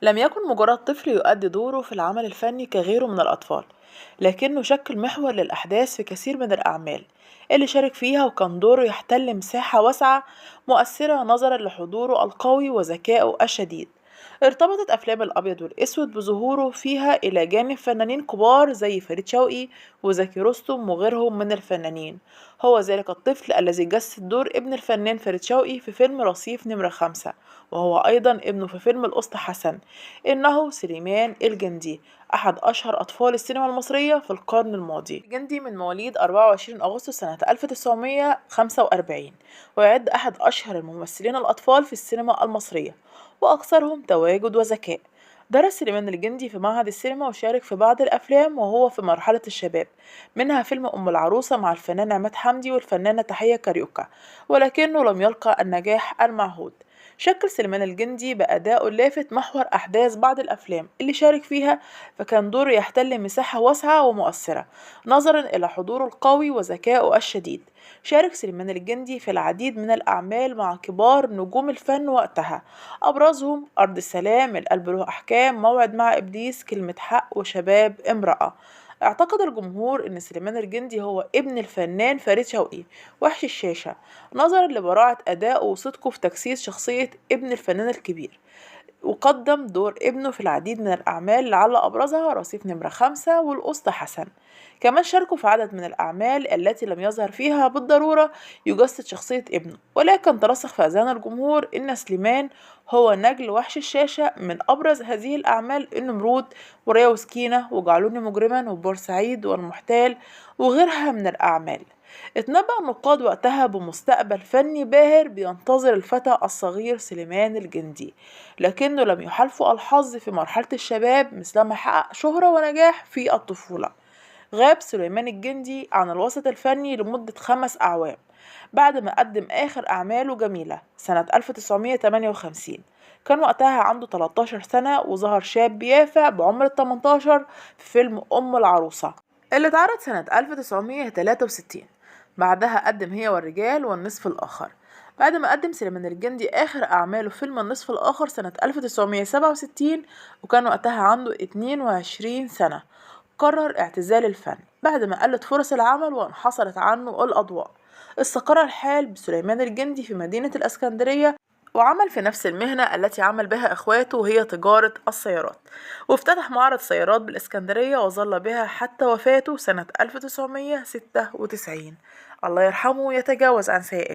لم يكن مجرد طفل يؤدي دوره في العمل الفني كغيره من الأطفال، لكنه شكل محور للأحداث في كثير من الأعمال اللي شارك فيها، وكان دوره يحتل مساحة واسعة مؤثرة نظرا لحضوره القوي وذكائه الشديد. ارتبطت أفلام الأبيض والأسود بظهوره فيها إلى جانب فنانين كبار زي فريد شوقي وزكي رستم وغيرهم من الفنانين. هو ذلك الطفل الذي جسد دور ابن الفنان فريد شوقي في فيلم رصيف نمرة 5، وهو أيضا ابنه في فيلم الأسطى حسن. إنه سليمان الجندي، أحد أشهر أطفال السينما المصرية في القرن الماضي. الجندي من مواليد 24 أغسطس سنة 1945، ويعد أحد أشهر الممثلين الأطفال في السينما المصرية وأكثرهم تواجد وذكاء. درس سليمان الجندي في معهد السينما وشارك في بعض الأفلام وهو في مرحلة الشباب، منها فيلم أم العروسة مع الفنان عماد حمدي والفنانة تحية كاريوكا، ولكنه لم يلقى النجاح المعهود. شكل سليمان الجندي بأدائه اللافت محور أحداث بعض الأفلام اللي شارك فيها، فكان دوره يحتل مساحة واسعة ومؤثرة نظرا إلى حضوره القوي وذكائه الشديد. شارك سليمان الجندي في العديد من الأعمال مع كبار نجوم الفن وقتها، أبرزهم أرض السلام، القلب له أحكام، موعد مع إبليس، كلمة حق، وشباب امرأة. اعتقد الجمهور أن سليمان الجندي هو ابن الفنان فريد شوقي وحش الشاشة، نظرا لبراعة أدائه وصدقه في تجسيد شخصية ابن الفنان الكبير. وقدم دور ابنه في العديد من الأعمال لعل أبرزها رصيف نمرة 5 والأسطى حسن. كمان شاركوا في عدد من الأعمال التي لم يظهر فيها بالضرورة يجسد شخصية ابنه، ولكن ترسخ في أذهان الجمهور إن سليمان هو نجل وحش الشاشة. من أبرز هذه الأعمال النمرود وريا وسكينة وجعلوني مجرما وبورسعيد والمحتال وغيرها من الأعمال. اتنبأ النقاد وقتها بمستقبل فني باهر بينتظر الفتى الصغير سليمان الجندي، لكنه لم يحالفه الحظ في مرحلة الشباب مثلما حقق شهرة ونجاح في الطفولة. غاب سليمان الجندي عن الوسط الفني لمدة 5 أعوام بعد ما قدم آخر أعماله جميلة سنة 1958. كان وقتها عنده 13 سنة، وظهر شاب يافع بعمر 18 في فيلم أم العروسة اللي اتعرض سنة 1963. بعدها قدم هي والرجال والنصف الآخر. بعد ما قدم سليمان الجندي آخر أعماله فيلم النصف الآخر سنة 1967، وكان وقتها عنده 22 سنة، قرر اعتزال الفن بعد ما قلت فرص العمل وانحصرت عنه الأضواء. استقر الحال بسليمان الجندي في مدينة الإسكندرية، وعمل في نفس المهنة التي عمل بها إخواته وهي تجارة السيارات، وافتتح معرض سيارات بالإسكندرية وظل بها حتى وفاته سنة 1996. الله يرحمه ويتجاوز عن سيئاته.